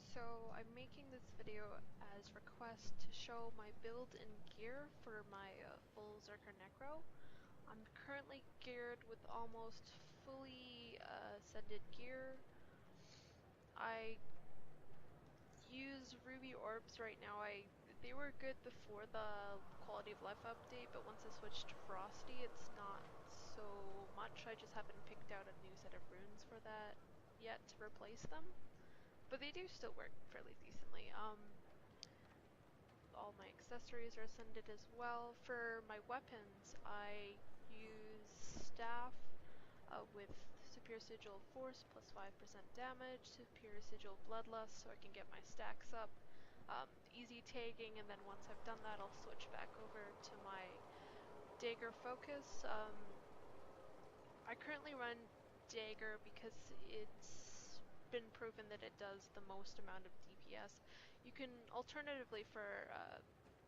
So I'm making this video as request to show my build and gear for my full Zerker Necro. I'm currently geared with almost fully ascended gear. I use ruby orbs right now. They were good before the quality of life update, but once I switched to frosty, it's not so much. I just haven't picked out a new set of runes for that yet to replace them. But they do still work fairly decently. All my accessories are ascended as well. For my weapons, I use staff with Superior Sigil of Force plus 5% damage, Superior Sigil of Bloodlust so I can get my stacks up. Easy tagging, and then once I've done that, I'll switch back over to my Dagger focus. I currently run Dagger because it's been proven that it does the most amount of DPS. You can alternatively for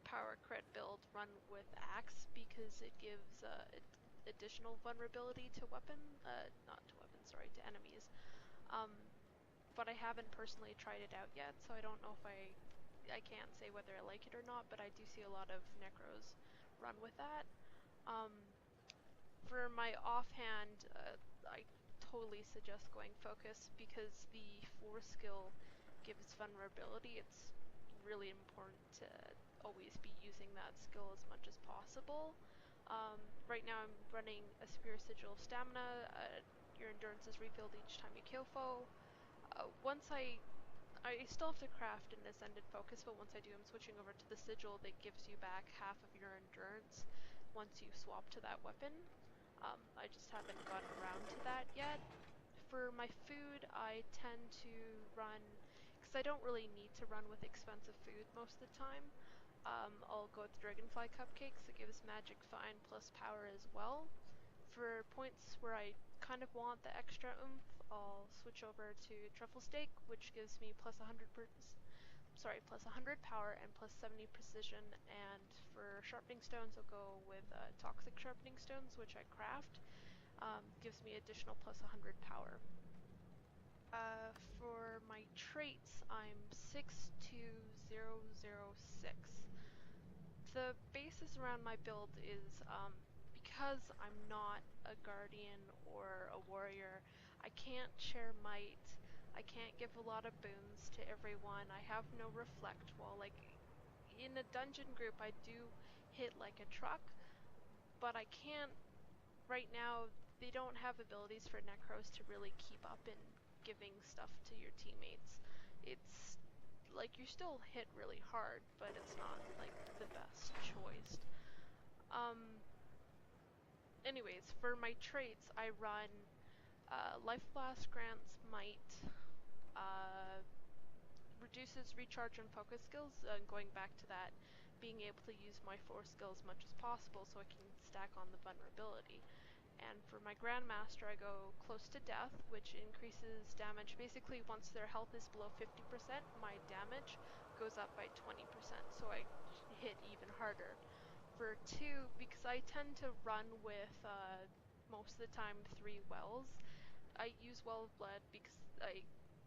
power crit build run with Axe because it gives additional vulnerability to to enemies. But I haven't personally tried it out yet, so I don't know if I can't say whether I like it or not, but I do see a lot of Necros run with that. For my offhand, I totally suggest going focus because the force skill gives vulnerability. It's really important to always be using that skill as much as possible. Right now I'm running a Superior Sigil of Stamina. Your endurance is refilled each time you kill foe. I still have to craft an ascended focus, but once I do, I'm switching over to the sigil that gives you back half of your endurance once you swap to that weapon. I just haven't gotten around to that yet. For my food, I tend to run, because I don't really need to run with expensive food most of the time. I'll go with Dragonfly Cupcakes. It gives magic fine plus power as well. For points where I kind of want the extra oomph, I'll switch over to Truffle Steak, which gives me plus 100 power and plus 70 precision. And for sharpening stones, I'll go with Toxic Sharpening Stones, which I craft. Gives me additional plus 100 power. For my traits, I'm 62006. The basis around my build is because I'm not a guardian or a warrior, I can't share might, I can't give a lot of boons to everyone, I have no reflect wall. Like, in a dungeon group I do hit like a truck, but I can't, right now, they don't have abilities for Necros to really keep up in giving stuff to your teammates. It's like you still hit really hard, but it's not like the best choice. Anyways, for my traits, I run Life Blast grants might, reduces recharge and focus skills, going back to that, being able to use my force skill as much as possible so I can stack on the vulnerability. And for my grandmaster, I go close to death, which increases damage. Basically, once their health is below 50%, my damage goes up by 20%, so I hit even harder. For 2, because I tend to run with, most of the time, 3 wells, I use Well of Blood because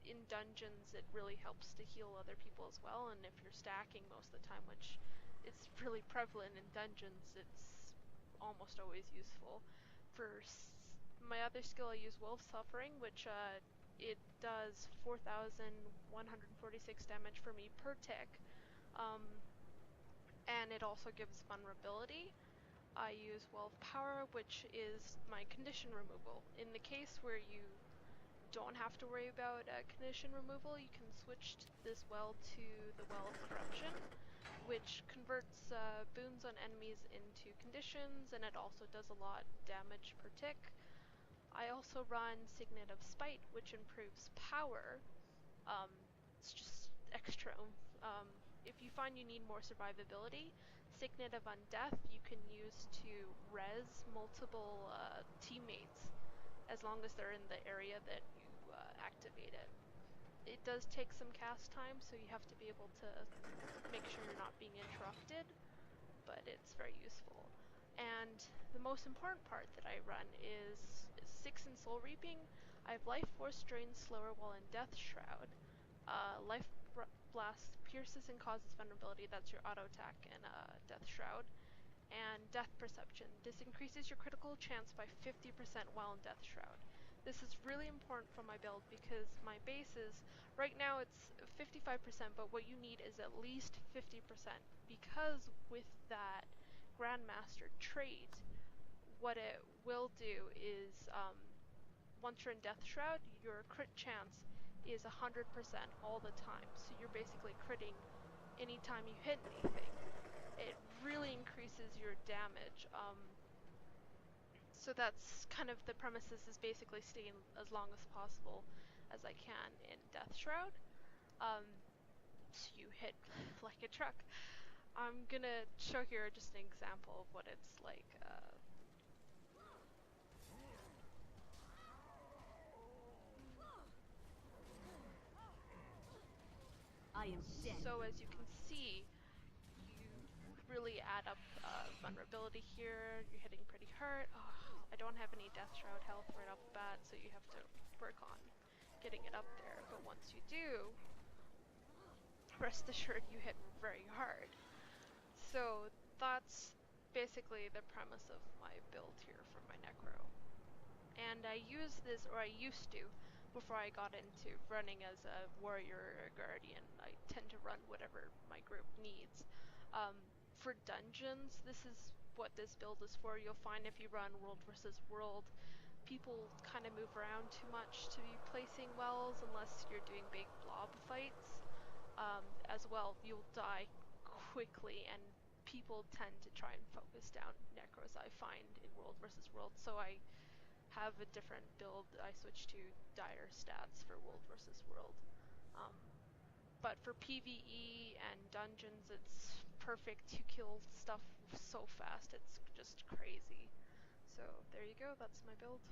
in dungeons it really helps to heal other people as well, and if you're stacking most of the time, which is really prevalent in dungeons, it's almost always useful. For my other skill, I use Wolf Suffering, which it does 4,146 damage for me per tick, and it also gives vulnerability. I use Well of Power, which is my condition removal. In the case where you don't have to worry about condition removal, you can switch this well to the Well of Corruption, which converts boons on enemies into conditions, and it also does a lot damage per tick. I also run Signet of Spite, which improves power. It's just extra oomph. If you find you need more survivability, Signet of Undeath you can use to res multiple teammates as long as they're in the area that you activate it. It does take some cast time, so you have to be able to make sure you're not being interrupted, but it's very useful. And the most important part that I run is 6 in Soul Reaping. I have Life Force Drain slower while in Death Shroud. Blast pierces and causes vulnerability. That's your auto attack in Death Shroud. And Death Perception. This increases your critical chance by 50% while in Death Shroud. This is really important for my build because my base is, right now it's 55%, but what you need is at least 50%, because with that grandmaster trait, what it will do is, once you're in Death Shroud, your crit chance is 100% all the time, so you're basically critting anytime you hit anything. It really increases your damage. So that's kind of the premises, is basically staying as long as possible as I can in Death Shroud. So you hit like a truck. I'm gonna show here just an example of what it's like. I am dead. So as you can see, you really add up vulnerability here. You're hitting pretty hard. Oh, I don't have any Death Shroud health right off the bat, so you have to work on getting it up there. But once you do, rest assured you hit very hard. So that's basically the premise of my build here for my Necro. And I use this, or I used to, before I got into running as a warrior or a guardian. I tend to run whatever my group needs. For dungeons, this is what this build is for. You'll find if you run world versus world, people kind of move around too much to be placing wells unless you're doing big blob fights. As well, you'll die quickly, and people tend to try and focus down Necros, I find, in world versus world. So I have a different build. I switch to dire stats for world versus world. Um, but for PvE and dungeons, it's perfect. You kill stuff so fast, it's just crazy. So there you go, that's my build.